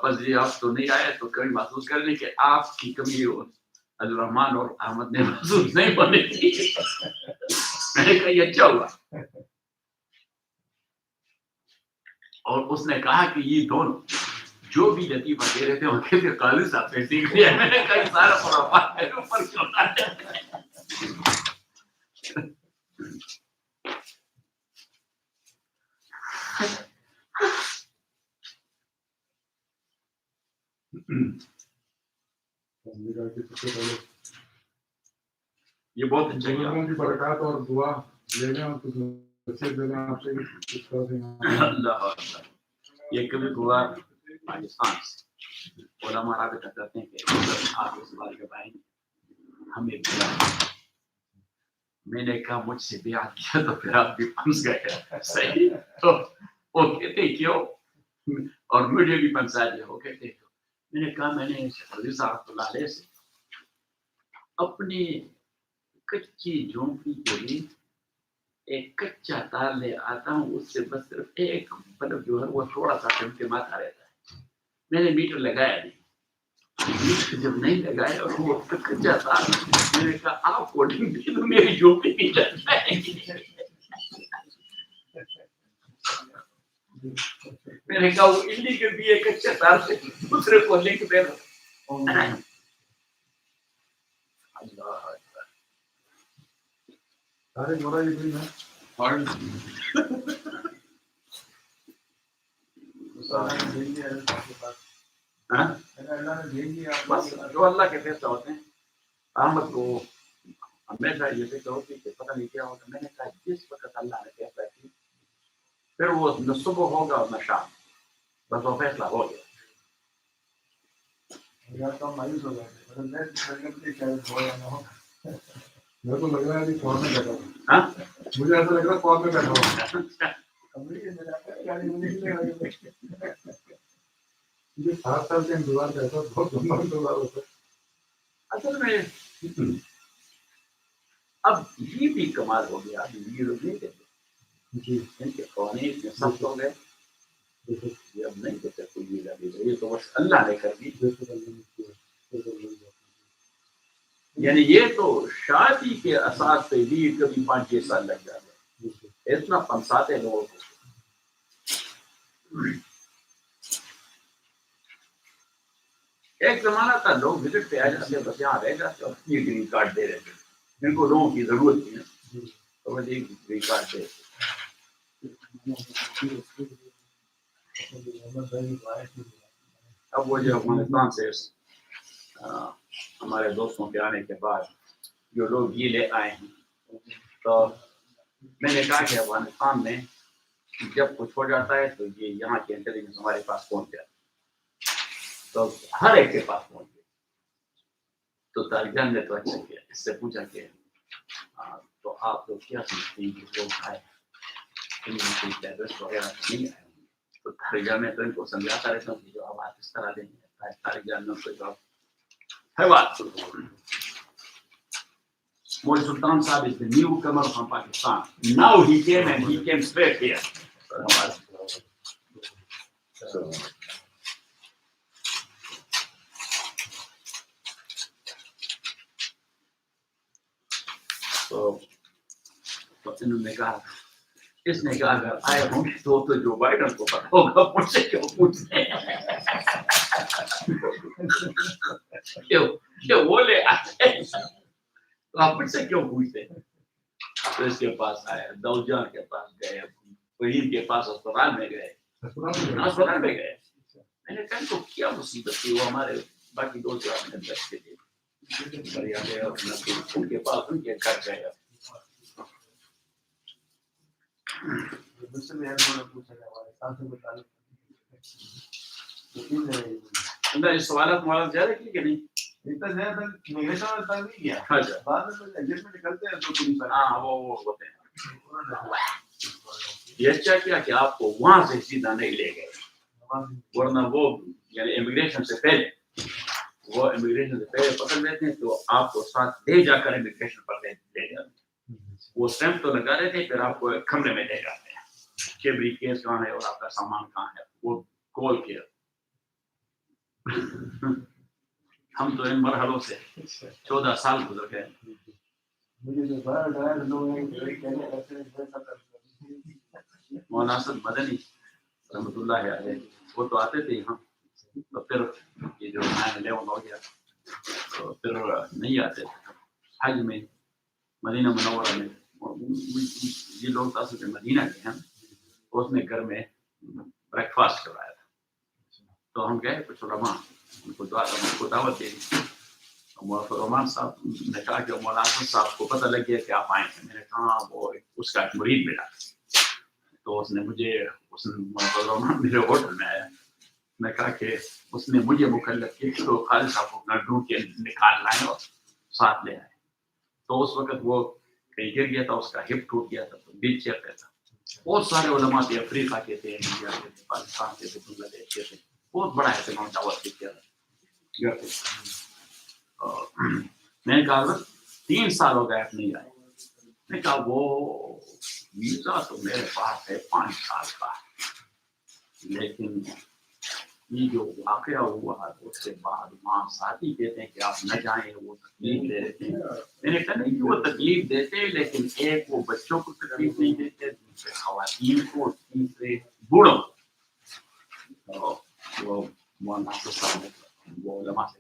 بس جی آپ تو نہیں آئے تو کبھی محسوس کر لیں کہ آپ کی کمی عبدالرحمان اور احمد نے محسوس نہیں ہونے کی. میں نے کہا یہ اچھا ہوا. اور اس نے کہا کہ یہ دونوں جو بھی لطیفہ دے رہے تھے وہ کہتے قاضی صاحب سے سیکھ لیا. میں نے کہا یہ سارا خرافات میرے اوپر کیوں نہ ہے. یہ بہت اچھا کیا. لوگوں کی برکات اور دعا لے لیں اور کچھ نصیحت دے لیں آپ سے کس طرح سے. اللہ اکبر. یہ کبھی ہوا پاکستان سے علماء رابطہ کرتے ہیں کہ آپ اس بار کے بھائی ہمیں بیعت. میں نے کہا مجھ سے بیعت کیا تو پھر آپ بھی پھنس گئے. صحیح. تو وہ کہتے کیوں اور مجھے بھی پھنسا دیا. وہ کہتے کیوں. میں نے کہا میں نے حضرت صاحب رحمۃ اللہ علیہ سے اپنی کچی جھونپڑی کے لیے ایک کچا تار لے آتا ہوں. اس سے بس صرف ایک بلب جو ہے وہ تھوڑا سا ٹمٹماتا رہتا ہے. میں نے میٹر لگایا نہیں. میٹر جب نہیں لگایا اور وہ کچا تار میں نے کہا آپ کو نہیں تو میری جھونپڑی نہیں جل جائے گی. میں نے کہا وہ انلیگل بھی ایک کچا تار سے دوسرے کو لنک دے رہا. اللہ سارے گورا یہ بھی ہے. بس جو اللہ کے فیصلہ ہوتے ہیں. احمد کو ہمیشہ یہ فکر ہوتی کہ پتہ نہیں کیا ہوتا. میں نے کہا جس وقت اللہ نے فیصلہ کی پھر وہ نہ صبح ہوگا اور نہ شام. بس وہ فیصلہ ہو گیا. مایوس ہو گئے. میرے کو لگ رہا ہے کہ فون میں بیٹھا ہوں. مجھے ایسا لگ رہا ہے فون میں بیٹھا ہوں. یہ 7 سال کے انتظار کا ایسا بہت لمبا انتظار ہوتا ہے. اصل میں اب یہ بھی کمال ہو گیا. یہ لوگ نہیں کہتے جی ان کے قوانین اتنے سخت ہو گئے. یہ اب نہیں کہتے کوئی بھی لگے. یہ تو بس اللہ نے کر دی. یعنی یہ تو شادی کے اساس پہ بھی کبھی 5-6 سال لگ جاتے ہیں. اتنا پنساتے لوگوں کو. ایک زمانہ تھا لوگ وزٹ پہ آ جاتے بس یہاں رہ جاتے اور یہ گرین کارڈ دے رہے تھے. جن کو لوگوں کی ضرورت تھی نا تو وہ گرین کارڈ دے. اب وہ جو افغانستان سے ہمارے دوستوں کے آنے کے بعد جو لوگ یہ لے آئے ہیں تو میں نے کہا کہ افغانستان میں جب کچھ ہو جاتا ہے تو یہ یہاں کی انٹیلیجنس ہمارے پاس پہنچ جاتی ہے. تو ہر ایک کے پاس پہنچ گئی. تو طالبان نے تو اچھا کیا. اس سے پوچھا کہ تو آپ لوگ کیا سمجھتے ہیں کہ لوگ آئے وغیرہ نہیں آئے. تو طالبان میں تو ان کو سمجھاتا رہتا ہوں کہ جو آپ اس طرح دیں گے طالبان میں کوئی جواب ہے. بات Modi Sultan Sahib is the newcomer from Pakistan. Now he came and he came straight here. So, انہوں نے کہا اس نے کہا اگر آئے ہوں تو جو بائیڈن کو پتا ہوگا مجھ سے کیوں پوچھتے ہیں کہ وہ لے آتے ہیں تو آپ مجھ سے کیوں پوچھتے ہیں. تو اس کے پاس آئے, داؤد جان کے پاس گئے, فہیم کے پاس اسپتال میں گئے. میں نے کہا تو کیا مصیبت تھی, وہ ہمارے باقی دوست نے دس کے لیے ان کے پاس ان کے گھر گئے. اس سوالات موالات زیادہ کی کہ نہیں؟ اتنا زیادہ میگریشن میں تنگ نہیں کیا. بعد میں ایڈجسٹمنٹ نکلتے ہیں تو پولیس وہ ہوتے ہیں. یہ اچھا کیا کہ آپ کو وہاں سے سیدھا نہیں لے گئے, ورنہ وہ یعنی امیگریشن سے پہلے پکڑ لیتے ہیں تو آپ کو ساتھ لے جا کر امیگریشن پر لے جاتے ہیں. وہ اسٹیمپ تو لگا رہے تھے، پھر آپ کو ایک کمرے میں لے جاتے ہیں کہ بریف کیس کہاں ہے اور آپ کا سامان کہاں ہے، وہ کھول کے ہم تو ان مرحلوں سے 14 سال گزر گئے. مجھے جو بڑا ڈرائر لوگ ہیں کہ کہنے لگتے ہیں ایسا کرتے مولانا اسد مدنی رحمۃ اللہ علیہ وہ تو آتے تھے یہاں، تو پھر یہ جو 9/11 ہو گیا تو پھر نہیں آتے تھے حج میں مدینہ منورہ میں. یہ لوگ اصل میں مدینہ کے ہیں، اس نے گھر میں بریک فاسٹ کرایا تھا، تو ہم گئے کچھ علماء ان کو دعوت دے دی. رحمان صاحب نے کہا کہ مولانا اسد صاحب کو پتہ لگ گیا کہ آپ آئے ہیں. میں نے کہا وہ اس کا ایک مرید ملا، تو اس نے مجھے رحمان میرے ہوٹل میں آیا. میں کہا کہ اس نے مجھے مکلف کیا کہ وہ خالد صاحب کو اپنا ڈھونڈ کے نکال لائیں اور ساتھ لے آئے. تو اس وقت وہ کہیں گر گیا تھا، اس کا ہپ ٹوٹ گیا تھا، تو بیل چیئر پہ تھا. بہت سارے علماء تھے، افریقہ کے تھے، انڈیا کے تھے، پاکستان کے تھے، بنگلہ دیش کے تھے. بہت بڑا اہتمام دعوت کیا گھر پہ. میں نے کہا 3 سال ہو گئے آپ نہیں آئے. میں نے کہا وہ ویزا تو میرے پاس ہے 5 سال کا، لیکن یہ جو واقعہ ہوا اس کے بعد ماں ساتھی کہتے ہیں کہ آپ نہ جائیں، وہ تکلیف دے دیتے ہیں. میں نے کہا نہیں، وہ تکلیف دیتے لیکن ایک وہ بچوں کو تکلیف نہیں دیتے، دوسرے خواتین کو، تیسرے بوڑھوں کو. وہ مولانا صاحب نے وہ علماء سے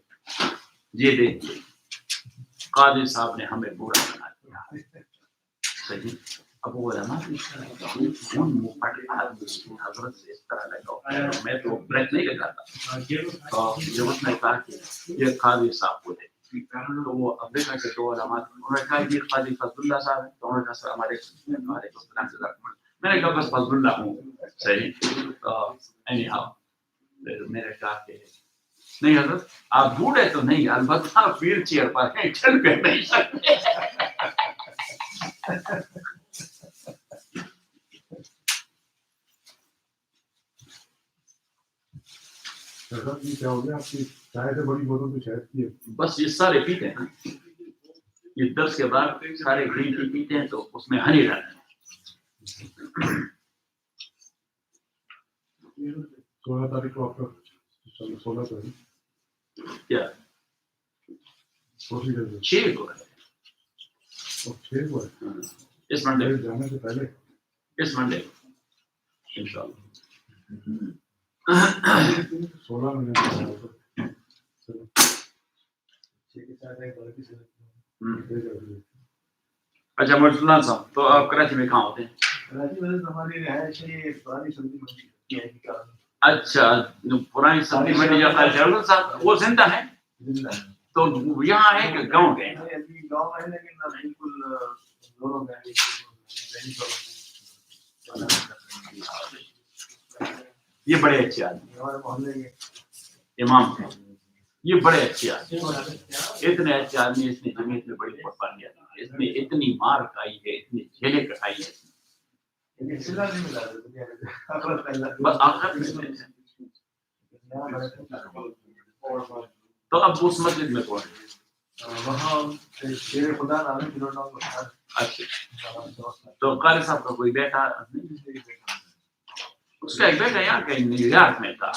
یہ دیکھیے قاضی صاحب نے ہمیں بوڑھا بنا دیا. صحیح. اب وہ علماء حضرت سے اس طرح لگا، میں تو بریک نہیں لگاتا. جب اس نے کہا کہ یہ قاضی صاحب کو دے، تو وہ افریقہ کے 2 علماء انہوں نے کہا یہ قاضی فضل اللہ صاحب ہے. تو انہوں نے کہا السلام علیکم. میں نے کہا بس فضل اللہ ہوں. صحیح. اینی ہاؤ میں نے کہا کہ نہیں حضرت آپ بوڑھے تو نہیں، البتہ ویل چیئر پر ہیں، چل کر نہیں سکتے. کیا ہو گیا آپ کی چائے سے بڑی بوتل تو شہد کی ہے. بس یہ سارے پیتے ہیں، یہ درس کے بعد سارے گرین ٹی پیتے ہیں تو اس میں ہنی ڈالتے ہیں. 16 تاریخ کو آپ کا 16 کو ہے کیا 6 کو ہے، 6 کو ہے اس منڈے، جانے سے پہلے. اس منڈے انشاءاللہ. 16 میں اچھا مرسلان صاحب تو آپ کراچی میں کہاں ہوتے ہیں؟ کراچی میں ہماری رہائش ہے پرانی سبزی منڈی ہے. اچھا پرانی سبزی منڈی جو خالد صاحب وہ زندہ ہے تو یہاں ہے کہ گاؤں گئے؟ گاؤں ہے لیکن بالکل دونوں میں یہ بڑے اچھے آدمی ہمارے محلے کے امام ہیں، یہ بڑے اچھے آدمی، اتنے اچھے آدمی. اس نے جمعیت میں بڑی قربانی دی، اس نے اتنی مار کھائی ہے، اتنی جھیلیں کٹائی ہے. بس آخر میں تو اب اس مسجد میں کون ہے؟ وہاں شیر خدا نام ہے. اچھا تو قاری صاحب کا کوئی بیٹا نہیں؟ اس کا ایک بیٹا یہاں کہیں نیو یارک میں تھا،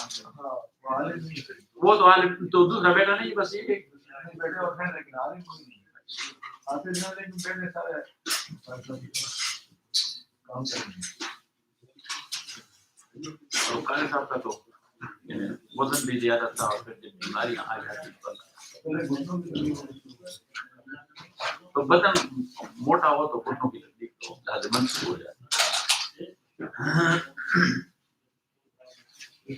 وہ تو عالم، تو دوسرا بیٹا نہیں، بس یہ ایک بیٹے اور ہیں لیکن عالم کوئی نہیں. آتے ہیں لیکن پہلے سارے کام کریں گے. اور قاری صاحب کا تو وزن بھی زیادہ تھا، اور پھر جب بیماریاں آ جاتی تو بدن موٹا ہو تو گھٹنوں کی تکلیف تو زیادہ منسوخ ہو جاتی.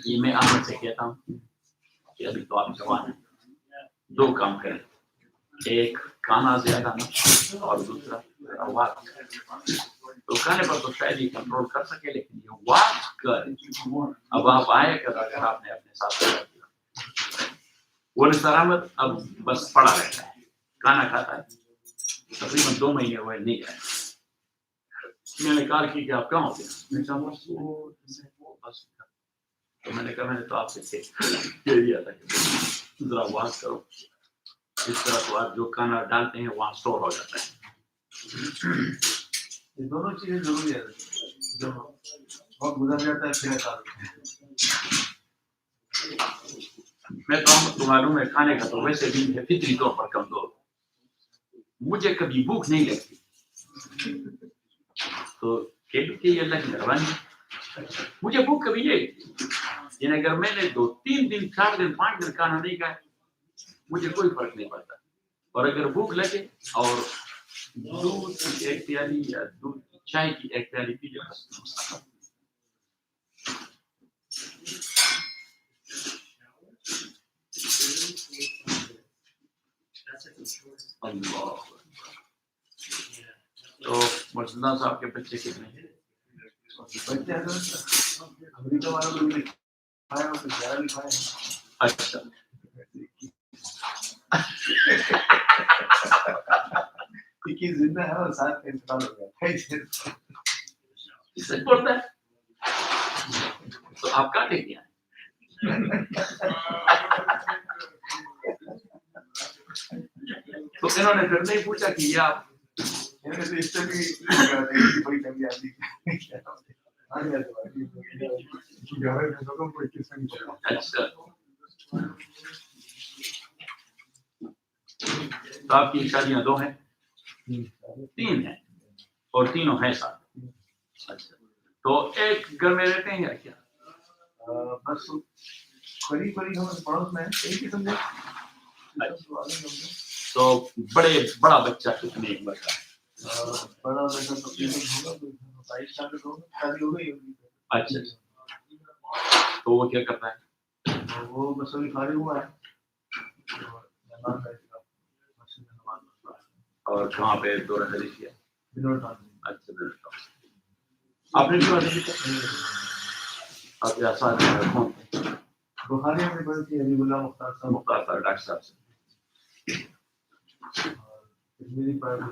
یہ میں آپ سے کہتا ہوں کہ ابھی تو آپ جوان ہیں، 2 کام کریں، ایک کھانا زیادہ نہ اور دوسرا واک. تو کھانے پر تو شاید یہ کنٹرول کر سکے، لیکن یہ واک کر. اب آپ آئے کر اگر آپ نے اپنے ساتھ کر دیا، وہ سرامت اب بس پڑا رہتا ہے، کھانا کھاتا ہے. تقریباً 2 مہینے ہوئے نہیں آئے. میں نے کہا کہ آپ کہاں ہو گیا؟ میں تو میں نے کہا میں نے تو آپ سے کہہ دیا تھا کہ ذرا واک کرو، اس طرح تو آپ جو کھانا ڈالتے ہیں وہاں اسٹور ہو جاتا ہے. یہ دونوں چیزیں ضروری ہے. جو وقت گزر جاتا ہے پھر احساس ہوتا ہے. میں تو ہم کو معلوم ہے کھانے کا تو ویسے بھی ہے فطری طور پر کمزور. مجھے کبھی بھوک نہیں لگتی تو کہ یہ اللہ کی مہربانی. مجھے بھوک کبھی نہیں لگتی. یعنی اگر میں نے 2-3 دن 4 دن 5 دن کھانا نہیں کھایا مجھے کوئی فرق نہیں پڑتا. اور اگر بھوک لگے اور دودھ کی ایک پیالی یا دودھ چائے کی ایک پیالی پی لے بس. اللہ. تو مرسدہ صاحب کے بچے کتنے ہیں؟ بچے امریکہ والوں کو بھی کھایا ہو تو زیادہ بھی کھائے. اچھا کہ زندہ ہے اور ساتھ کا انتقال ہو گیا. سچ بولتا ہے تو آپ کا لے کیا تو انہوں نے پھر نہیں پوچھا کہ یہ آپ اس سے بھی بڑی کمی آتی اچھا. تو آپ کی شادیاں 2 ہیں 3 ہیں اور تینوں ہیں ساتھ. اچھا تو ایک گھر میں رہتے ہیں یا کیا؟ بس قریب قریب ہم پڑوس میں ایک ہی سمجھے. تو بڑا بچہ کتنے عمر کا ہے؟ بڑا بیٹا تو ہوگا 22 سال کا ہوگا. شادی ہو گئی ہوگی. اچھا تو وہ کیا کرتا ہے؟ وہ بس ابھی فارغ ہوا ہے اور کہاں پہ دورہ حدیث کیا؟ اچھا آپ نے بھی آپ کے آسان کون تھے؟ بخاری میں پڑھی تھی علی اللہ مختار صاحب. مختار صاحب ڈاکٹر صاحب سے. میری نہیں پڑھا.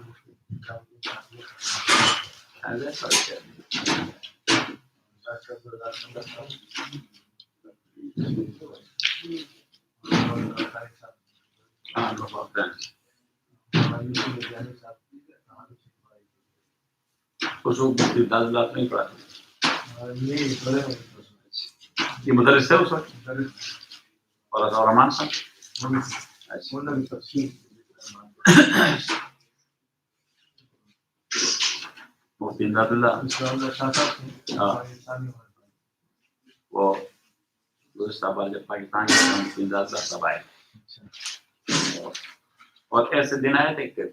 یہ مدرس ہے اس وقت اور رحمان صاحب. مفتی امداد اللہ وہ دوست جب پاکستان کے مفتی امداد اللہ صاحب آئے اور ایسے دن آئے تھے کہ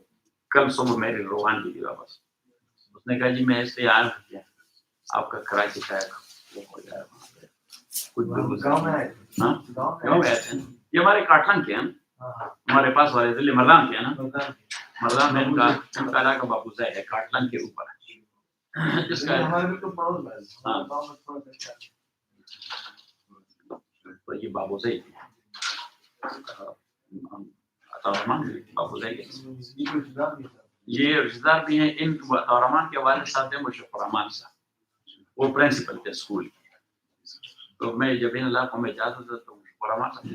کل صبح میری روحان کی واپس. اس نے کہا جی میں اس لیے آیا ہوں کیا آپ کا کراچی کا وہ ہو جائے وہاں پہ کچھ گاؤں میں آئے تھے. یہ ہمارے کاٹھن کے ہیں ہمارے پاس والے ضلع مردان کے ہیں نا. مردان میں ان کا علاقہ بابوزہ ہے کاٹلن کے اوپر جس کا تو یہ بابوزہ ہی بابوزہ یہ رشتے دار بھی ہیں. ان رحمان کے والد صاحب تھے مشرف الرحمان صاحب. وہ پرنسپل تھے اسکول کے. تو میں جب ان علاقوں میں جاتا تھا تو مشرف الرحمان صاحب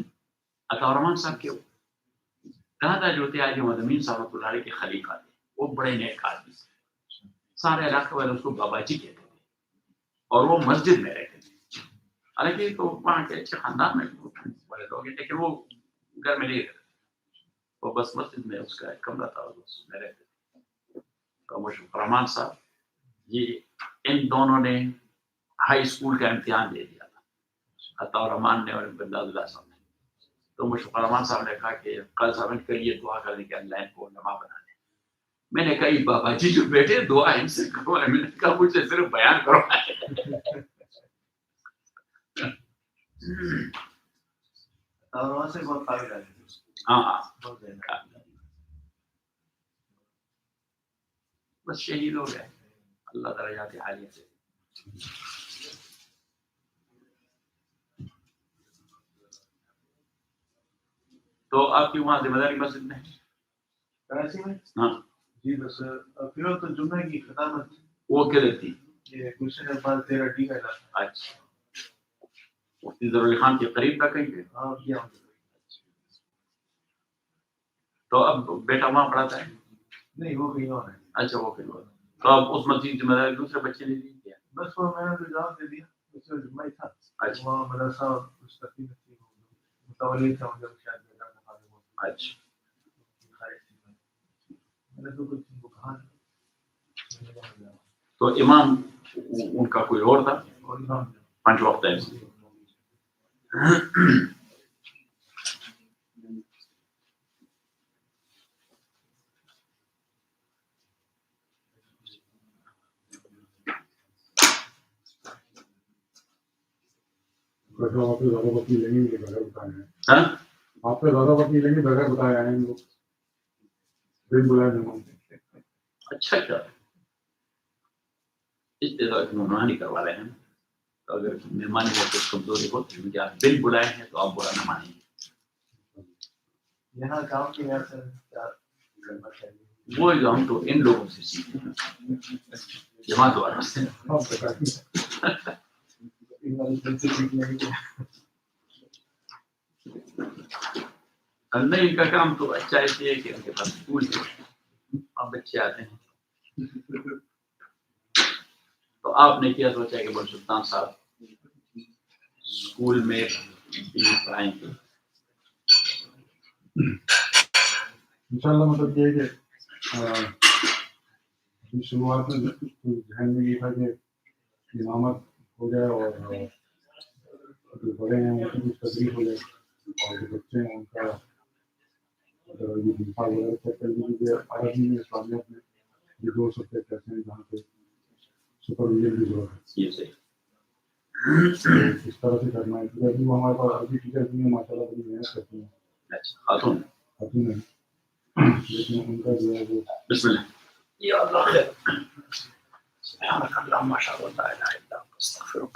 عطا الرحمان صاحب کے دادا جو تھے آج مدمین صاحب اللہ علیہ کے خلیفہ تھے. وہ بڑے نیک آدمی تھے. سارے علاقے والے اس کو بابا جی کہتے تھے اور وہ مسجد میں رہتے تھے. حالانکہ تو وہاں کے اچھے خاندان میں بڑے لوگ ہیں لیکن وہ گھر میں نہیں رہتے. وہ بس مسجد میں اس کا ایک کمرہ تھا اس میں رہتے تھے. تو مشرف الرحمان صاحب یہ ان دونوں نے ہائی اسکول کا امتحان دے دیا تھا عطا الرحمان نے اور امداد اللہ صاحب نے. تو مشرف الرحمان صاحب نے کہا کہ قاضی صاحب کے لیے دعا کرنے کے اللہ ان کو علماء بنا دیں. میں نے کہا یہ بابا جی جو بیٹے دعا ان سے کرو. میں نے کہا مجھے صرف بیان کرو. ہاں بس شہید ہو گئے اللہ درجات عالیہ سے. تو آپ کی وہاں ذمہ داری مسجد میں کراچی میں ہاں جی بس فی الحال تو جمعہ کی خطابت وہ کدھر تھی؟ یہ گلشن اقبال 13D کا علاقہ. اچھا مفتی ضرور خان کے قریب تک کہیں گے. ہاں کیا تو اب بیٹا وہاں پڑھاتا ہے؟ نہیں وہ کہیں اور ہے. اچھا وہ کہیں اور. تو آپ اس مسجد ذمہ داری دوسرے بچے نے دی کیا؟ بس وہ میں نے تو جواب دے دیا، اس میں جمعہ ہی تھا. اچھا وہاں مدرسہ مستقیم تھی، متولی تھا مجھے شاید بیٹا کا خالی ہو. اچھا میں نے تو کچھ ان کو کہا نہیں. میں نے کہا جاؤ. تو امام ان کا کوئی اور تھا؟ اور امام 5 وقت ہے. ویسے آپ سے زیادہ وقت نہیں لیں گے بغیر بتائے ہیں. ہاں آپ سے زیادہ وقت نہیں لیں گے بغیر بتائے آئے ہیں لوگ. بل بلائے جمع. اچھا کیا اس طرح کی مہمانی کروا رہے ہیں، تو اگر مہمانی میں کچھ کمزوری ہو تو مجھے آپ بل بلائے ہیں تو آپ برا نہ مانیں. یہاں کام کی وجہ سے کیا کرنا چاہیے. وہ ہم تو ان لوگوں سے سیکھیں جماعت والوں سے. آپ بتائیں. نہیں کا کام تو اچھا ایسے ہے کہ ان کے پاس اسکول ہے، اب بچے آتے ہیں تو آپ نے کیا سوچا کہ بڑے سلطان صاحب اسکول میں پڑھائیں گے؟ انشاءاللہ مطلب یہ ہے کہ شروعات میں ذہن میں یہ تھا کہ امامت ہو جائے اور جو بڑے ہیں ان کی کچھ تدریس ہو جائے اور جو بچے ہیں ان کا یہ دفاع وغیرہ چیک کر لیجیے. عربی میں اسلامیات میں یہ 2 سبجیکٹ ایسے ہیں جہاں پہ سپرویژن کی ضرورت ہے. یہ صحیح. اس طرح سے کرنا ہے کیونکہ ابھی وہ ہمارے پاس عربی ٹیچر بھی ہیں ماشاء اللہ بڑی محنت کرتی ہیں. اچھا خاتون ابھی نہیں لیکن ان کا جو ہے وہ بسم اللہ. یا اللہ خیر. سبحانک اللہم اشہد ان لا الہ الا انت استغفرک.